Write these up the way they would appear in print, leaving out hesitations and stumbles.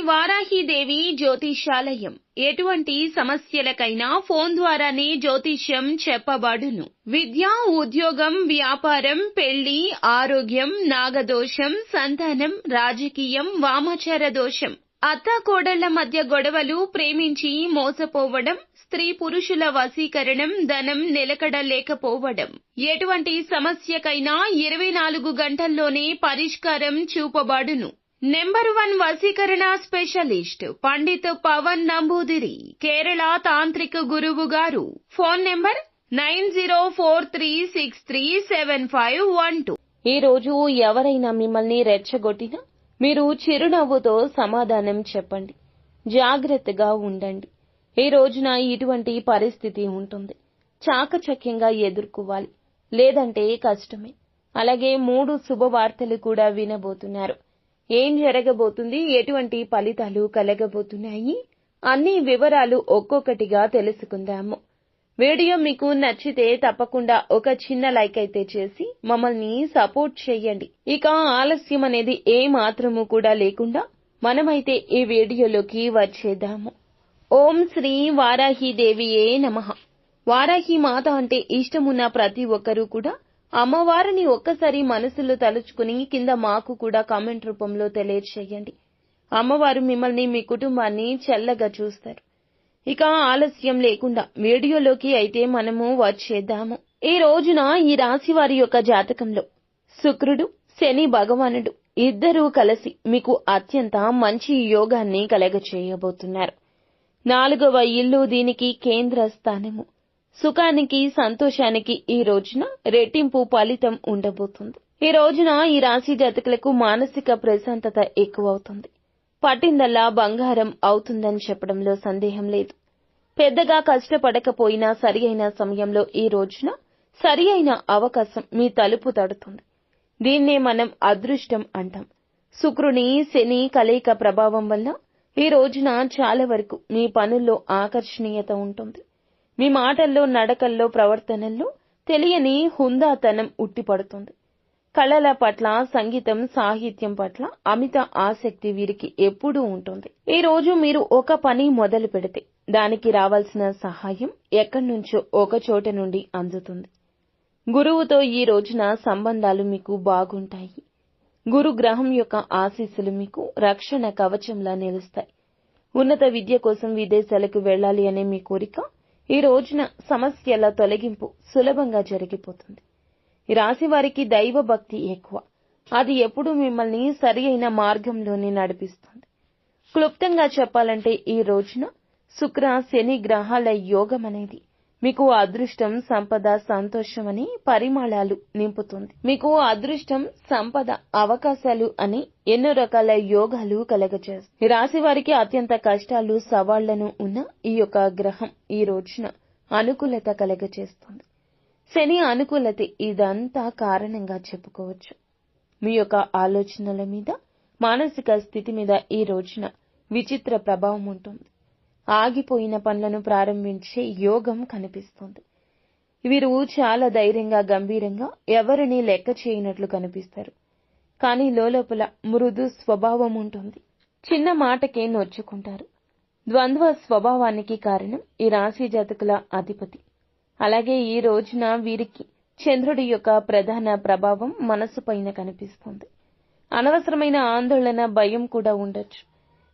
వారాహిదేవి జ్యోతిషాలయం ఎటువంటి సమస్యలకైనా ఫోన్ ద్వారానే జ్యోతిష్యం చెప్పబడును. విద్య, ఉద్యోగం, వ్యాపారం, పెళ్లి, ఆరోగ్యం, నాగదోషం, సంతానం, రాజకీయం, వామాచార దోషం, అత్తాకోడళ్ల మధ్య గొడవలు, ప్రేమించి మోసపోవడం, స్త్రీ పురుషుల వశీకరణం, ధనం నిలకడ లేకపోవడం, ఎటువంటి సమస్యకైనా 24 గంటల్లోనే పరిష్కారం చూపబడును. నెంబర్ 1 వశీకరణ స్పెషలిస్ట్ పండిత్ పవన్ నంబూదిరి, కేరళ తాంత్రిక గురువు గారు. Phone number 9043637512. ఈ రోజు ఎవరైనా మిమ్మల్ని రెచ్చగొట్టినా మీరు చిరునవ్వుతో సమాధానం చెప్పండి. జాగ్రత్తగా ఉండండి. ఈ రోజున ఇటువంటి పరిస్థితి ఉంటుంది. చాకచక్యంగా ఎదుర్కోవాలి, లేదంటే కష్టమే. అలాగే 3 శుభవార్తలు కూడా వినబోతున్నారు. ఏం జరగబోతుంది, ఎటువంటి ఫలితాలు కలగబోతున్నాయి, అన్ని వివరాలు ఒక్కొక్కటిగా తెలుసుకుందాము. వీడియో మీకు నచ్చితే తప్పకుండా ఒక చిన్న లైక్ అయితే చేసి మమ్మల్ని సపోర్ట్ చేయండి. ఇక ఆలస్యం అనేది ఏ మాత్రము కూడా లేకుండా మనమైతే ఈ వీడియోలోకి వచ్చేద్దాము. ఓం శ్రీ వారాహిదేవియే నమః. వారాహి మాత అంటే ఇష్టమున్న ప్రతి ఒక్కరూ కూడా అమ్మవారిని ఒక్కసారి మనసులో తలుచుకుని కింద మాకు కూడా కామెంట్ రూపంలో తెలియచేయండి. అమ్మవారు మిమ్మల్ని, మీ కుటుంబాన్ని చల్లగా చూస్తారు. ఇక ఆలస్యం లేకుండా వీడియోలోకి అయితే మనము వచ్చేద్దాము. ఈ రోజున ఈ రాశి వారి యొక్క జాతకంలో శుక్రుడు, శని భగవానుడు ఇద్దరూ కలిసి మీకు అత్యంత మంచి యోగాన్ని కలగచేయబోతున్నారు. 4వ ఇల్లు దీనికి కేంద్ర స్థానము. సుఖానికి, సంతోషానికి ఈ రోజున రెట్టింపు ఫలితం ఉండబోతుంది. ఈ రోజున ఈ రాశి జాతకులకు మానసిక ప్రశాంతత ఎక్కువవుతుంది. పట్టిందల్లా బంగారం అవుతుందని చెప్పడంలో సందేహం లేదు. పెద్దగా కష్టపడకపోయినా సరి అయిన సమయంలో ఈ రోజున సరి అయిన అవకాశం మీ తలుపు తడుతుంది. దీన్నే మనం అదృష్టం అంటాం. శుక్రుని, శని కలయిక ప్రభావం వల్ల ఈ రోజున చాలా వరకు మీ పనుల్లో ఆకర్షణీయత ఉంటుంది. మీ మాటల్లో, నడకల్లో, ప్రవర్తనల్లో తెలియని హుందాతనం ఉట్టిపడుతుంది. కళల పట్ల, సంగీతం, సాహిత్యం పట్ల అమిత ఆసక్తి వీరికి ఎప్పుడూ ఉంటుంది. ఈ రోజు మీరు ఒక పని మొదలు పెడితే దానికి రావాల్సిన సహాయం ఎక్కడి నుంచో ఒక చోట నుండి అందుతుంది. గురువుతో ఈ రోజున సంబంధాలు మీకు బాగుంటాయి. గురు గ్రహం యొక్క ఆశీస్సులు మీకు రక్షణ కవచంలా నిలుస్తాయి. ఉన్నత విద్య కోసం విదేశాలకు వెళ్లాలి అనే మీ కోరిక ఈ రోజున సమస్యల తొలగింపు సులభంగా జరిగిపోతుంది. ఈ రాశి వారికి దైవ భక్తి ఎక్కువ. అది ఎప్పుడూ మిమ్మల్ని సరి అయిన మార్గంలోనే నడిపిస్తుంది. క్లుప్తంగా చెప్పాలంటే ఈ రోజున శుక్ర, శని గ్రహాల యోగం అనేది మీకు అదృష్టం, సంపద, సంతోషం అని పరిమళాలు నింపుతుంది. మీకు అదృష్టం, సంపద, అవకాశాలు అని ఎన్నో రకాల యోగాలు కలగజేస్తుంది. ఈ రాశి వారికి అత్యంత కష్టాలు, సవాళ్లను ఉన్న ఈ యొక్క గ్రహం ఈ రోజున అనుకూలత కలగజేస్తుంది. శని అనుకూలత ఇదంతా కారణంగా చెప్పుకోవచ్చు. మీ యొక్క ఆలోచనల మీద, మానసిక స్థితి మీద ఈ రోజున విచిత్ర ప్రభావం ఉంటుంది. ఆగిపోయిన పనులను ప్రారంభించే యోగం కనిపిస్తుంది. వీరు చాలా ధైర్యంగా, గంభీరంగా ఎవరిని లెక్క చేయనట్లు కనిపిస్తారు. కానీ లోపల మృదు స్వభావం ఉంటుంది. చిన్న మాటకే నొచ్చుకుంటారు. ద్వంద్వ స్వభావానికి కారణం ఈ రాశి జాతకుల అధిపతి. అలాగే ఈ రోజున వీరికి చంద్రుడి యొక్క ప్రధాన ప్రభావం మనసు పైన కనిపిస్తుంది. అనవసరమైన ఆందోళన, భయం కూడా ఉండొచ్చు.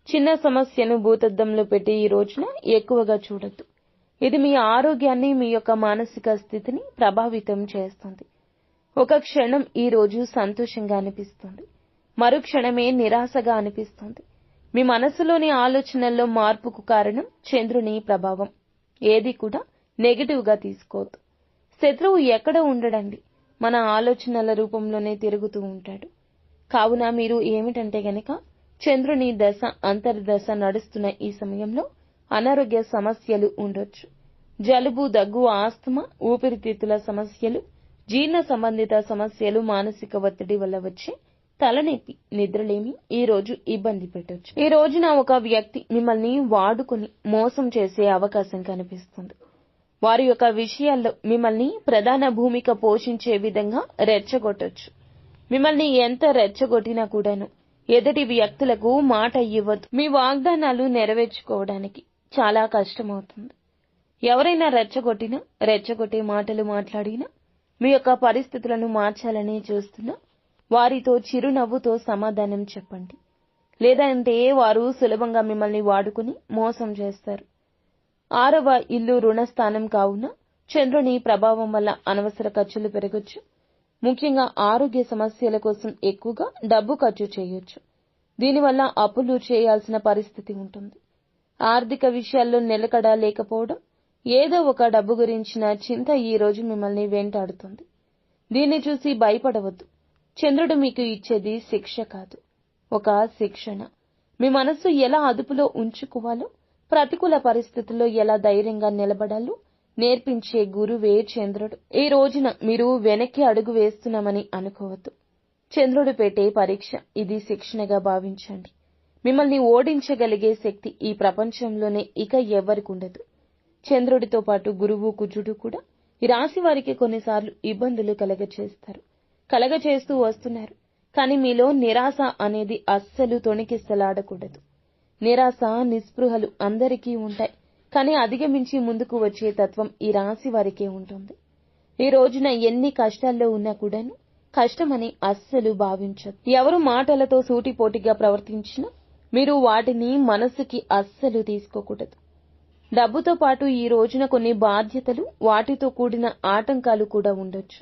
చిన్న సమస్యను భూతద్దంలో పెట్టి ఈ రోజున ఎక్కువగా చూడొద్దు. ఇది మీ ఆరోగ్యాన్ని, మీ యొక్క మానసిక స్థితిని ప్రభావితం చేస్తుంది. ఒక క్షణం ఈ రోజు సంతోషంగా అనిపిస్తుంది, మరుక్షణమే నిరాశగా అనిపిస్తుంది. మీ మనసులోని ఆలోచనల్లో మార్పుకు కారణం చంద్రుని ప్రభావం. ఏది కూడా నెగటివ్ గా తీసుకోవద్దు. శత్రువు ఎక్కడ ఉండడండి, మన ఆలోచనల రూపంలోనే తిరుగుతూ ఉంటాడు. కావున మీరు ఏమిటంటే గనక చంద్రుని దశ, అంతర్దశ నడుస్తున్న ఈ సమయంలో అనారోగ్య సమస్యలు ఉండొచ్చు. జలుబు, దగ్గు, ఆస్తమా, ఊపిరితిత్తుల సమస్యలు, జీర్ణ సంబంధిత సమస్యలు, మానసిక ఒత్తిడి వల్ల వచ్చే తలనొప్పి, నిద్రలేమి ఈ రోజు ఇబ్బంది పెట్టొచ్చు. ఈ రోజున ఒక వ్యక్తి మిమ్మల్ని వాడుకొని మోసం చేసే అవకాశం కనిపిస్తుంది. వారి యొక్క విషయాల్లో మిమ్మల్ని ప్రధాన భూమిక పోషించే విధంగా రెచ్చగొట్టొచ్చు. మిమ్మల్ని ఎంత రెచ్చగొట్టినా కూడాను ఎదుటి వ్యక్తులకు మాట ఇవ్వద్దు. మీ వాగ్దానాలు నెరవేర్చుకోవడానికి చాలా కష్టమవుతుంది. ఎవరైనా రెచ్చగొట్టే మాటలు మాట్లాడినా, మీ యొక్క పరిస్థితులను మార్చాలని చూస్తున్నా వారితో చిరునవ్వుతో సమాధానం చెప్పండి. లేదంటే వారు సులభంగా మిమ్మల్ని వాడుకుని మోసం చేస్తారు. 6వ ఇల్లు రుణస్థానం కావున చంద్రుని ప్రభావం వల్ల అనవసర ఖర్చులు పెరగొచ్చు. ముఖ్యంగా ఆరోగ్య సమస్యల కోసం ఎక్కువగా డబ్బు ఖర్చు చేయొచ్చు. దీనివల్ల అప్పులు చేయాల్సిన పరిస్థితి ఉంటుంది. ఆర్థిక విషయాల్లో నిలకడ లేకపోవడం, ఏదో ఒక డబ్బు గురించిన చింత ఈ రోజు మిమ్మల్ని వెంటాడుతుంది. దీన్ని చూసి భయపడవద్దు. చంద్రుడు మీకు ఇచ్చేది శిక్ష కాదు, ఒక శిక్షణ. మీ మనస్సు ఎలా అదుపులో ఉంచుకోవాలో, ప్రతికూల పరిస్థితుల్లో ఎలా ధైర్యంగా నిలబడాలో నేర్పించే గురువే చంద్రుడు. ఈ రోజున మీరు వెనక్కి అడుగు వేస్తున్నామని అనుకోవద్దు. చంద్రుడు పెట్టే పరీక్ష ఇది, శిక్షణగా భావించండి. మిమ్మల్ని ఓడించగలిగే శక్తి ఈ ప్రపంచంలోనే ఇక ఎవ్వరికుండదు. చంద్రుడితో పాటు గురువు కుజుడు కూడా ఈ రాశి వారికి కొన్నిసార్లు ఇబ్బందులు కలగచేస్తూ వస్తున్నారు. కానీ మీలో నిరాశ అనేది అస్సలు తొణికిసలాడకూడదు. నిరాశ, నిస్పృహలు అందరికీ ఉంటాయి. కానీ అధిగమించి ముందుకు వచ్చే తత్వం ఈ రాశి వారికే ఉంటుంది. ఈ రోజున ఎన్ని కష్టాల్లో ఉన్నా కూడాను కష్టమని అస్సలు భావించదు. ఎవరు మాటలతో సూటిపోటిగా ప్రవర్తించినా మీరు వాటిని మనసుకి అస్సలు తీసుకోకూడదు. డబ్బుతో పాటు ఈ రోజున కొన్ని బాధ్యతలు, వాటితో కూడిన ఆటంకాలు కూడా ఉండొచ్చు.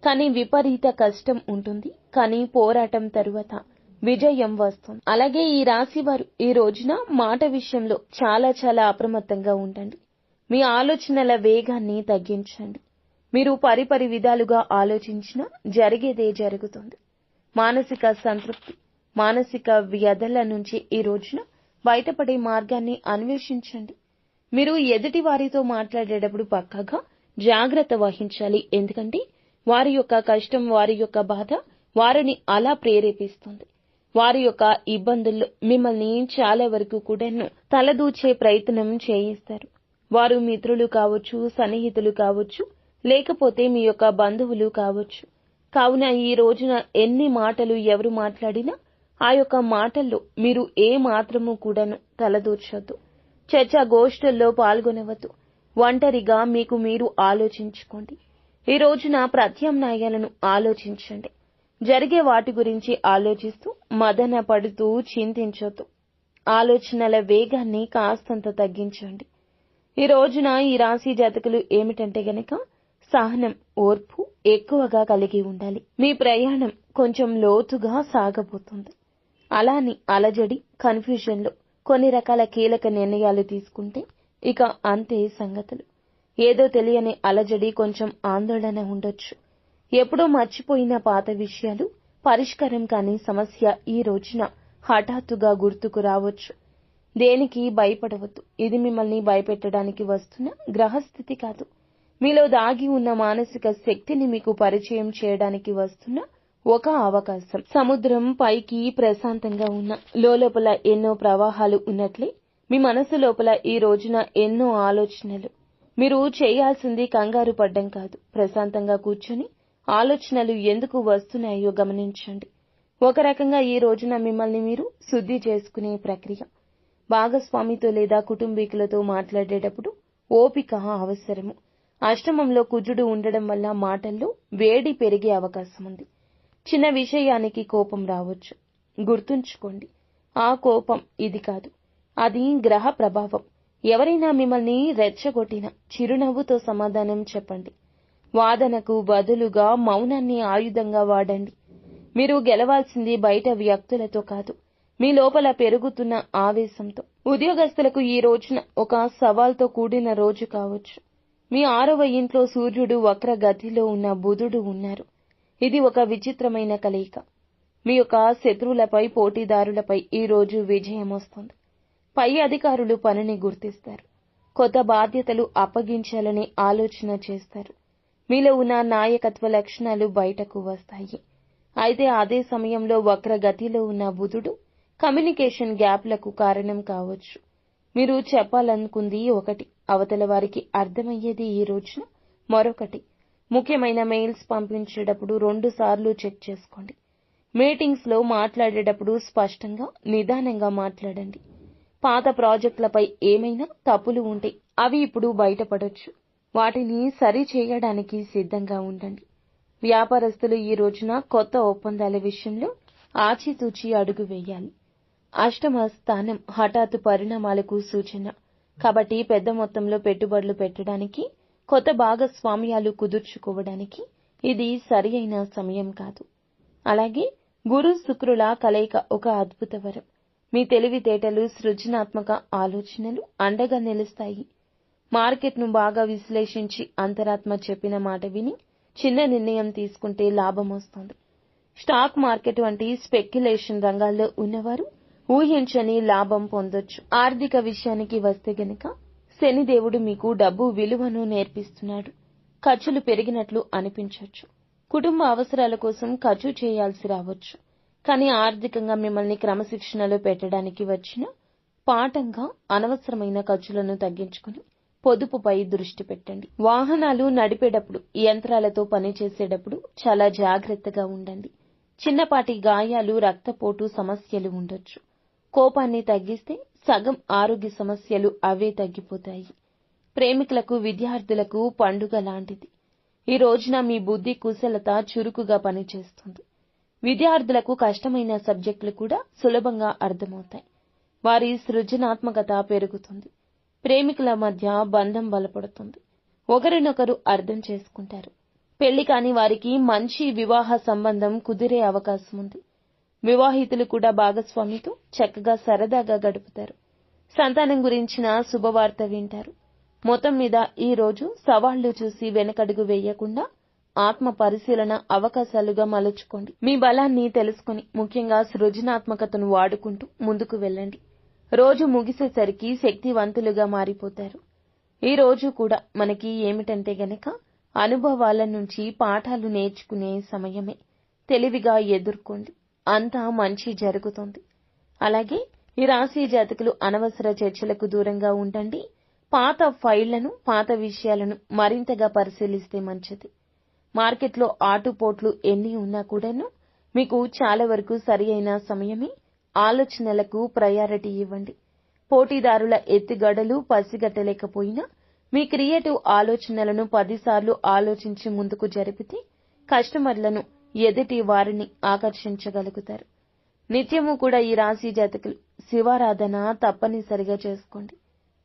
కానీ విపరీత కష్టం ఉంటుంది. కానీ పోరాటం తరువాత విజయం వస్తుంది. అలాగే ఈ రాశి వారు ఈ రోజున మాట విషయంలో చాలా అప్రమత్తంగా ఉండండి. మీ ఆలోచనల వేగాన్ని తగ్గించండి. మీరు పరిపరి విధాలుగా ఆలోచించినా జరిగేదే జరుగుతుంది. మానసిక సంతృప్తి, మానసిక వ్యధల నుంచి ఈ రోజున బయటపడే మార్గాన్ని అన్వేషించండి. మీరు ఎదుటి వారితో మాట్లాడేటప్పుడు పక్కాగా జాగ్రత్త వహించాలి. ఎందుకంటే వారి యొక్క కష్టం, వారి యొక్క బాధ వారిని అలా ప్రేరేపిస్తుంది. వారి యొక్క ఇబ్బందుల్లో మిమ్మల్ని చాలా వరకు కూడాను తలదూచే ప్రయత్నం చేయిస్తారు. వారు మిత్రులు కావచ్చు, సన్నిహితులు కావచ్చు, లేకపోతే మీ యొక్క బంధువులు కావచ్చు. కావున ఈ రోజున ఎన్ని మాటలు ఎవరు మాట్లాడినా ఆ యొక్క మాటల్లో మీరు ఏ మాత్రము కూడాను తలదూర్చొద్దు. చర్చా గోష్ఠుల్లో పాల్గొనవద్దు. ఒంటరిగా మీకు మీరు ఆలోచించుకోండి. ఈ రోజున ప్రత్యామ్నాయాలను ఆలోచించండి. జరిగే వాటి గురించి ఆలోచిస్తూ మదన పడుతూ చింతించొద్దు. ఆలోచనల వేగాన్ని కాస్తంత తగ్గించండి. ఈ రోజున ఈ రాశి జాతకులు ఏమిటంటే గనక సహనం, ఓర్పు ఎక్కువగా కలిగి ఉండాలి. మీ ప్రయాణం కొంచెం లోతుగా సాగబోతుంది. అలాని అలజడి, కన్ఫ్యూజన్లో కొన్ని రకాల కీలక నిర్ణయాలు తీసుకుంటే ఇక అంతే సంగతులు. ఏదో తెలియని అలజడి, కొంచెం ఆందోళన ఉండొచ్చు. ఎప్పుడో మర్చిపోయిన పాత విషయాలు, పరిష్కారం కాని సమస్య ఈ రోజున హఠాత్తుగా గుర్తుకు రావచ్చు. దేనికి భయపడవద్దు. ఇది మిమ్మల్ని భయపెట్టడానికి వస్తున్న గ్రహస్థితి కాదు. మీలో దాగి ఉన్న మానసిక శక్తిని మీకు పరిచయం చేయడానికి వస్తున్న ఒక అవకాశం. సముద్రం పైకి ప్రశాంతంగా ఉన్న లోపల ఎన్నో ప్రవాహాలు ఉన్నట్లే మీ మనసు లోపల ఈ రోజున ఎన్నో ఆలోచనలు. మీరు చేయాల్సింది కంగారు పడ్డం కాదు. ప్రశాంతంగా కూర్చొని ఆలోచనలు ఎందుకు వస్తున్నాయో గమనించండి. ఒక రకంగా ఈ రోజున మిమ్మల్ని మీరు శుద్ధి చేసుకునే ప్రక్రియ. భాగస్వామితో లేదా కుటుంబీకులతో మాట్లాడేటప్పుడు ఓపిక అవసరము. అష్టమంలో కుజుడు ఉండడం వల్ల మాటల్లో వేడి పెరిగే అవకాశం ఉంది. చిన్న విషయానికి కోపం రావచ్చు. గుర్తుంచుకోండి, ఆ కోపం ఇది కాదు, అది గ్రహ ప్రభావం. ఎవరైనా మిమ్మల్ని రెచ్చగొట్టినా చిరునవ్వుతో సమాధానం చెప్పండి. వాదనకు బదులుగా మౌనాన్ని ఆయుధంగా వాడండి. మీరు గెలవాల్సింది బయట వ్యక్తులతో కాదు, మీ లోపల పెరుగుతున్న ఆవేశంతో. ఉద్యోగస్తులకు ఈ రోజున ఒక సవాల్తో కూడిన రోజు కావచ్చు. మీ 6వ ఇంట్లో సూర్యుడు వక్ర గతిలో ఉన్న బుధుడు ఉన్నారు. ఇది ఒక విచిత్రమైన కలయిక. మీ యొక్క శత్రువులపై, పోటీదారులపై ఈ రోజు విజయం వస్తుంది. పై అధికారులు పనిని గుర్తిస్తారు. కొత్త బాధ్యతలు అప్పగించాలని ఆలోచన చేస్తారు. మీలో ఉన్న నాయకత్వ లక్షణాలు బయటకు వస్తాయి. అయితే అదే సమయంలో వక్రగతిలో ఉన్న బుధుడు కమ్యూనికేషన్ గ్యాప్లకు కారణం కావచ్చు. మీరు చెప్పాలనుకుంది ఒకటి, అవతల వారికి అర్థమయ్యేది ఈ రోజున మరొకటి. ముఖ్యమైన మెయిల్స్ పంపించేటప్పుడు 2 సార్లు చెక్ చేసుకోండి. మీటింగ్స్ లో మాట్లాడేటప్పుడు స్పష్టంగా నిదానంగా మాట్లాడండి. పాత ప్రాజెక్టులపై ఏమైనా తప్పులు ఉంటే అవి ఇప్పుడు బయటపడొచ్చు. వాటిని సరి చేయడానికి సిద్ధంగా ఉండండి. వ్యాపారస్తులు ఈ రోజున కొత్త ఒప్పందాల విషయంలో ఆచితూచి అడుగు వేయాలి. అష్టమ స్థానం హఠాత్తు పరిణామాలకు సూచన. కాబట్టి పెద్ద మొత్తంలో పెట్టుబడులు పెట్టడానికి, కొత్త భాగస్వామ్యాలు కుదుర్చుకోవడానికి ఇది సరి అయిన సమయం కాదు. అలాగే గురు శుక్రుల కలయిక ఒక అద్భుత వరం. మీ తెలివితేటలు, సృజనాత్మక ఆలోచనలు అండగా నిలుస్తాయి. మార్కెట్ను బాగా విశ్లేషించి అంతరాత్మ చెప్పిన మాట విని చిన్న నిర్ణయం తీసుకుంటే లాభం వస్తుంది. స్టాక్ మార్కెట్ వంటి స్పెక్యులేషన్ రంగాల్లో ఉన్నవారు ఊహించని లాభం పొందొచ్చు. ఆర్థిక విషయానికి వస్తే గనక శనిదేవుడు మీకు డబ్బు విలువను నేర్పిస్తున్నాడు. ఖర్చులు పెరిగినట్లు అనిపించొచ్చు. కుటుంబ అవసరాల కోసం ఖర్చు చేయాల్సి రావచ్చు. కానీ ఆర్థికంగా మిమ్మల్ని క్రమశిక్షణలో పెట్టడానికి వచ్చిన పాఠంగా అనవసరమైన ఖర్చులను తగ్గించుకుని పొదుపుపై దృష్టి పెట్టండి. వాహనాలు నడిపేటప్పుడు, యంత్రాలతో పనిచేసేటప్పుడు చాలా జాగ్రత్తగా ఉండండి. చిన్నపాటి గాయాలు, రక్తపోటు సమస్యలు ఉండొచ్చు. కోపాన్ని తగ్గిస్తే సగం ఆరోగ్య సమస్యలు అవే తగ్గిపోతాయి. ప్రేమికులకు, విద్యార్థులకు పండుగ లాంటిది. ఈ రోజున మీ బుద్ధి కుశలత చురుకుగా పనిచేస్తుంది. విద్యార్థులకు కష్టమైన సబ్జెక్టులు కూడా సులభంగా అర్థమవుతాయి. వారి సృజనాత్మకత పెరుగుతుంది. ప్రేమికుల మధ్య బంధం బలపడుతుంది. ఒకరినొకరు అర్థం చేసుకుంటారు. పెళ్లి కాని వారికి మంచి వివాహ సంబంధం కుదిరే అవకాశం ఉంది. వివాహితులు కూడా భాగస్వామితో చక్కగా సరదాగా గడుపుతారు. సంతానం గురించిన శుభవార్త వింటారు. మొత్తం మీద ఈ రోజు సవాళ్లు చూసి వెనకడుగు వేయకుండా ఆత్మ పరిశీలన అవకాశాలుగా మలుచుకోండి. మీ బలాన్ని తెలుసుకుని, ముఖ్యంగా సృజనాత్మకతను వాడుకుంటూ ముందుకు వెళ్ళండి. రోజు ముగిసేసరికి శక్తివంతులుగా మారిపోతారు. ఈ రోజు కూడా మనకి ఏమిటంటే గనక అనుభవాల నుంచి పాఠాలు నేర్చుకునే సమయమే. తెలివిగా ఎదుర్కోండి. అంతా మంచి జరుగుతుంది. అలాగే ఈ రాశి జాతకులు అనవసర చర్చలకు దూరంగా ఉండండి. పాత ఫైళ్లను, పాత విషయాలను మరింతగా పరిశీలిస్తే మంచిది. మార్కెట్లో ఆటుపోట్లు ఎన్ని ఉన్నా కూడాను మీకు చాలా వరకు సరి అయిన సమయమే. ఆలోచనలకు ప్రయారిటీ ఇవ్వండి. పోటీదారుల ఎత్తుగడలు పసిగట్టలేకపోయినా మీ క్రియేటివ్ ఆలోచనలను 10 సార్లు ఆలోచించి ముందుకు జరిపితే కస్టమర్లను, ఎదుటి వారిని ఆకర్షించగలుగుతారు. నిత్యము కూడా ఈ రాశి జాతకులు శివారాధన తప్పనిసరిగా చేసుకోండి.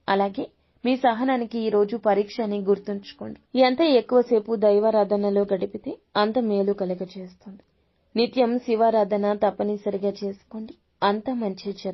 అలాగే మీ సహనానికి ఈ రోజు పరీక్ష అని గుర్తుంచుకోండి. ఎంత ఎక్కువసేపు దైవారాధనలో గడిపితే అంత మేలు కలుగజేస్తుంది. నిత్యం శివారాధన తప్పనిసరిగా చేసుకోండి. అంత మంచి జరుగుతుంది.